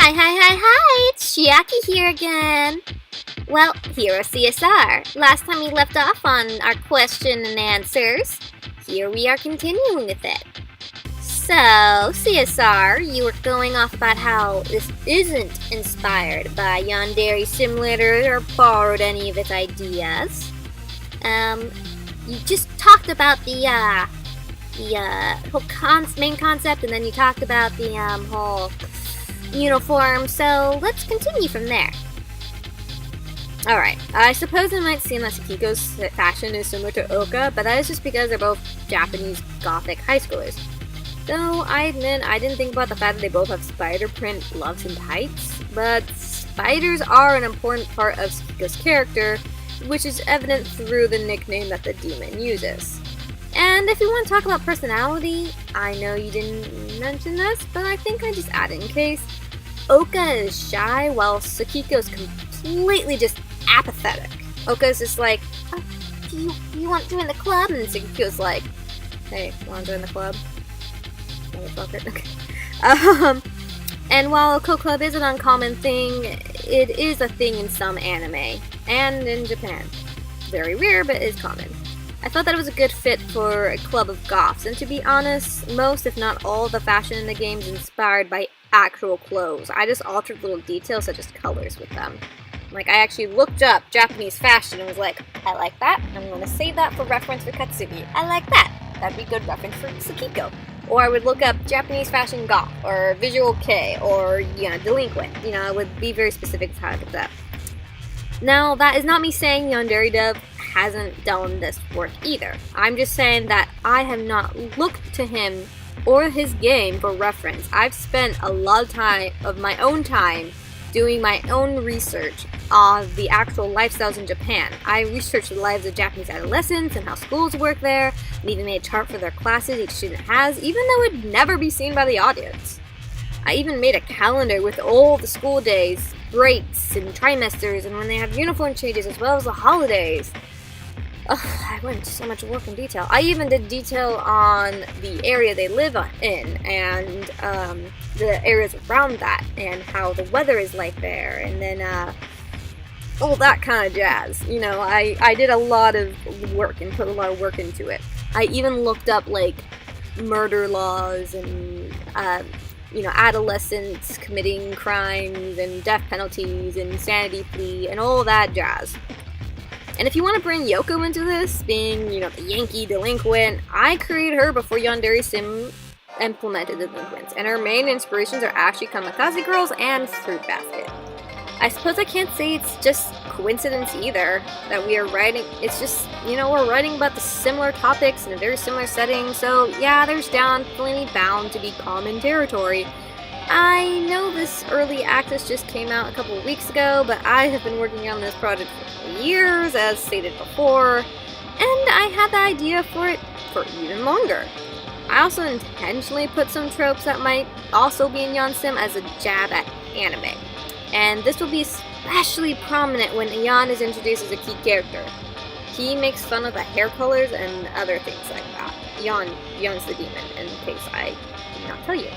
Hi, it's Chiaki here again. Well, Hero CSR. Last time we left off on our question and answers, here we are continuing with it. So, CSR, you were going off about how this isn't inspired by Yandere Simulator or borrowed any of its ideas. You just talked about the whole main concept, and then you talked about the whole uniform, so let's continue from there. Alright, I suppose it might seem that Sakiko's fashion is similar to Oka, but that is just because they're both Japanese gothic high schoolers. Though I admit I didn't think about the fact that they both have spider print gloves and tights, but spiders are an important part of Sakiko's character, which is evident through the nickname that the demon uses. And if you want to talk about personality, I know you didn't mention this, but I think I just add it in case. Oka is shy, while Sakiko's completely just apathetic. Oka's just like, oh, do you want to join the club? And Sakiko's like, hey, want to join the club? Motherfucker. Okay. And while Co-Club is an uncommon thing, it is a thing in some anime, and in Japan. Very rare, but is common. I thought that it was a good fit for a club of goths, and to be honest, most if not all of the fashion in the game is inspired by actual clothes. I just altered little details such as colors with them. Like, I actually looked up Japanese fashion and was like, I like that, I'm going to save that for reference for Katsugi. I like that, that'd be a good reference for Sakiko. Or I would look up Japanese fashion goth, or visual kei, or, delinquent. I would be very specific with how I put that. Now, that is not me saying Yandere Dev hasn't done this work either. I'm just saying that I have not looked to him or his game for reference. I've spent a lot of my own time doing my own research on the actual lifestyles in Japan. I researched the lives of Japanese adolescents and how schools work there, and even made a chart for their classes each student has, even though it would never be seen by the audience. I even made a calendar with all the school days, breaks, and trimesters, and when they have uniform changes as well as the holidays. I went into so much work in detail. I even did detail on the area they live in, and the areas around that, and how the weather is like there, and then all that kind of jazz. I did a lot of work and put a lot of work into it. I even looked up, murder laws and, adolescents committing crimes and death penalties and insanity plea and all that jazz. And if you want to bring Yoko into this, being, the Yankee delinquent, I created her before Yandere Sim implemented the delinquents, and her main inspirations are actually Kamikaze Girls and Fruit Basket. I suppose I can't say it's just coincidence either, that we are writing, it's just, we're writing about the similar topics in a very similar setting, so yeah, there's definitely bound to be common territory. I know this early access just came out a couple of weeks ago, but I have been working on this project for years, as stated before, and I had the idea for it for even longer. I also intentionally put some tropes that might also be in Yansim as a jab at anime, and this will be especially prominent when Yan is introduced as a key character. He makes fun of the hair colors and other things like that. Yan's the demon, in case I did not tell you.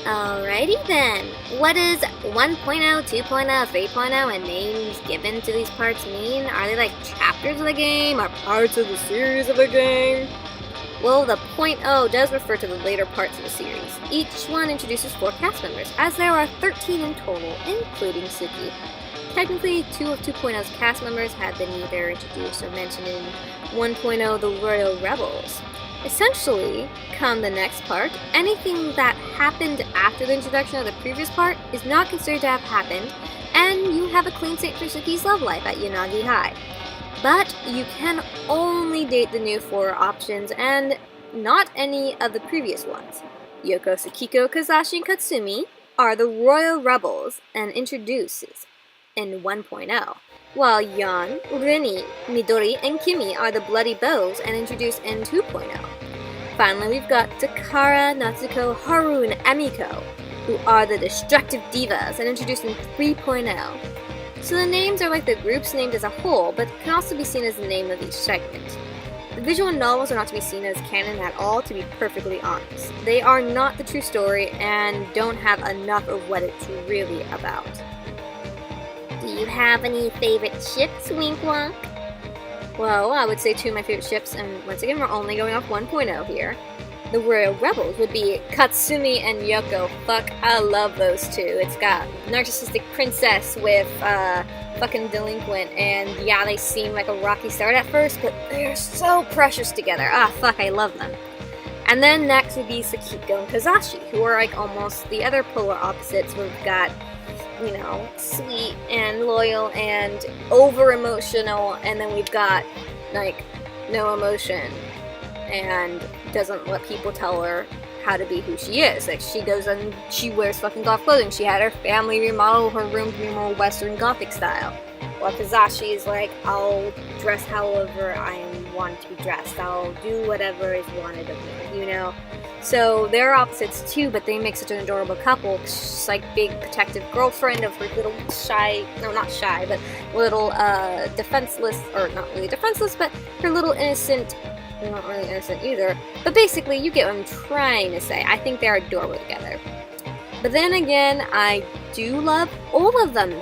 Alrighty then, what does 1.0, 2.0, 3.0, and names given to these parts mean? Are they like chapters of the game, or parts of the series of the game? Well, the .0 does refer to the later parts of the series. Each one introduces 4 cast members, as there are 13 in total, including Suki. Technically, 2 of 2.0's cast members have been either introduced or mentioned in 1.0 The Royal Rebels. Essentially, come the next part, anything that happened after the introduction of the previous part is not considered to have happened, and you have a clean slate for Suki's love life at Yanagi High. But you can only date the new 4 options, and not any of the previous ones. Yoko, Sakiko, Kazashi, and Katsumi are the Royal Rebels and introduces in 1.0. While Yan, Rini, Midori, and Kimi are the Bloody Bows and introduced in 2.0. Finally, we've got Takara, Natsuko, Haru, and Emiko, who are the Destructive Divas and introduced in 3.0. So the names are like the group's named as a whole, but can also be seen as the name of each segment. The visual novels are not to be seen as canon at all, to be perfectly honest. They are not the true story and don't have enough of what it's really about. Do you have any favorite ships, Wink Wonk? Well, I would say two of my favorite ships, and once again, we're only going off 1.0 here. The Royal Rebels would be Katsumi and Yoko. Fuck, I love those two. It's got narcissistic princess with fucking delinquent, and yeah, they seem like a rocky start at first, but they're so precious together. Ah, fuck, I love them. And then next would be Sakiko and Kazashi, who are like almost the other polar opposites. We've got, you know, sweet and loyal and over-emotional, and then we've got, like, no emotion and doesn't let people tell her how to be who she is. Like, she goes and she wears fucking goth clothing. She had her family remodel her room to be more Western Gothic style. While Kazashi is like, I'll dress however I want to be dressed. I'll do whatever is wanted of me, you know? So they're opposites too, but they make such an adorable couple. She's like big protective girlfriend of her little shy, no, not shy, but little defenseless, or not really defenseless, but her little innocent, they're not really innocent either, but basically you get what I'm trying to say. I think they're adorable together. But then again, I do love all of them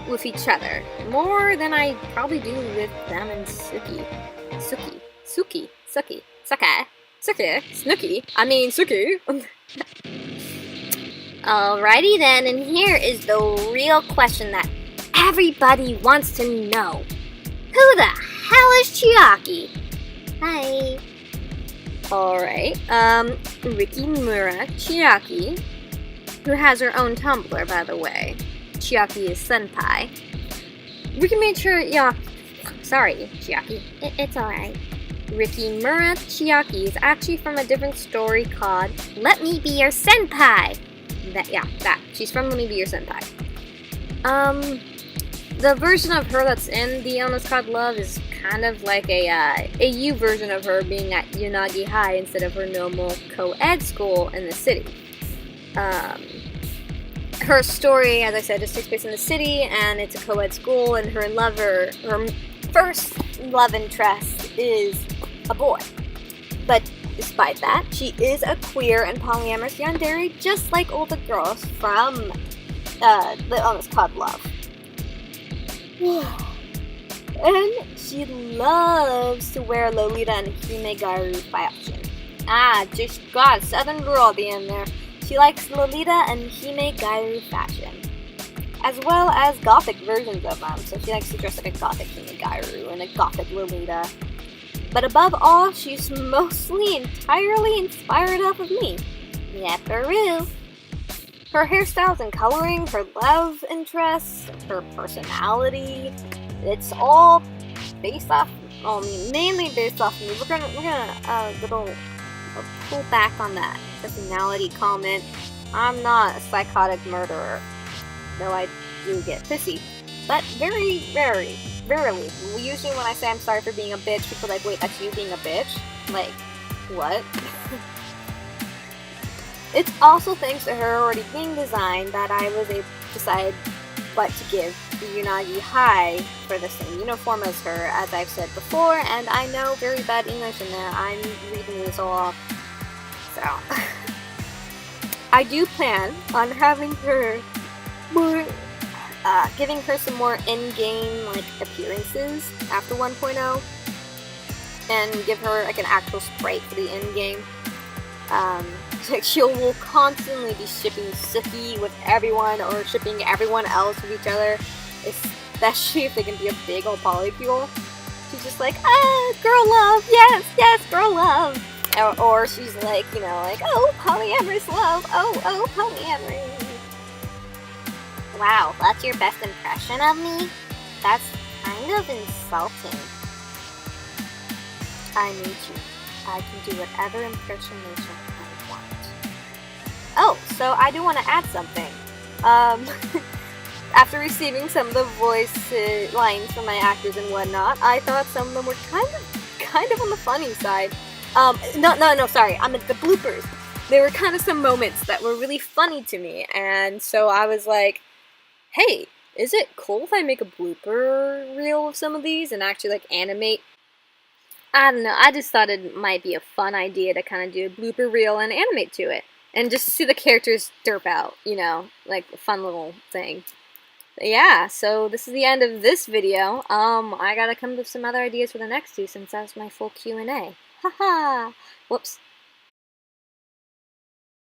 with each other, more than I probably do with them and Suki. Suki. Alrighty then, and here is the real question that everybody wants to know. Who the hell is Chiaki? Hi. Alright, Rikimura Chiaki, who has her own Tumblr, by the way. Chiaki is senpai. Chiaki. It's alright. Rikimura Chiaki is actually from a different story called Let Me Be Your Senpai. She's from Let Me Be Your Senpai. The version of her that's in the Illness Called Love is kind of like a U version of her being at Unagi High instead of her normal co-ed school in the city. Her story, as I said, just takes place in the city, and it's a co-ed school, and her first love interest is a boy. But despite that, she is a queer and polyamorous yandere, just like all the girls from the Illness Called Love. And she loves to wear Lolita and Hime-garu fashion. Just got a southern girl at the end there. She likes Lolita and Hime-garu fashion, as well as gothic versions of them. So she likes to dress like a gothic Hime-garu and a gothic Lolita. But above all, she's mostly entirely inspired off of me. Yaparoo. Her hairstyles and coloring, her love interests, her personality, it's all based off, mainly based off me. We're gonna pull back on that personality comment. I'm not a psychotic murderer, though I do get pissy. But very rarely. Usually when I say I'm sorry for being a bitch, people are like, wait, that's you being a bitch? Like, what? It's also thanks to her already being designed that I was able to decide what to give the Unagi High for the same uniform as her, as I've said before, and I know very bad English in there. I'm reading this all off. So, I do plan on having her more, giving her some more in-game, like, appearances after 1.0, and give her, like, an actual sprite for the in-game. Like, she will constantly be shipping Suki with everyone, or shipping everyone else with each other, especially if they can be a big old polycule. She's just like, girl love, yes, girl love. Or she's like, you know, like, oh, polyamorous love, oh, polyamory. Wow, that's your best impression of me? That's kind of insulting. I need you. I can do whatever impersonation I want. Oh, so I do want to add something. After receiving some of the voice lines from my actors and whatnot, I thought some of them were kind of on the funny side. Sorry, I meant the bloopers. There were kind of some moments that were really funny to me, and so I was like, hey, is it cool if I make a blooper reel of some of these and actually, like, animate I don't know, I just thought it might be a fun idea to kind of do a blooper reel and animate to it. And just see the characters derp out, you know, like a fun little thing. But yeah, so this is the end of this video. I gotta come up with some other ideas for the next two since that's my full Q&A. Haha! Whoops.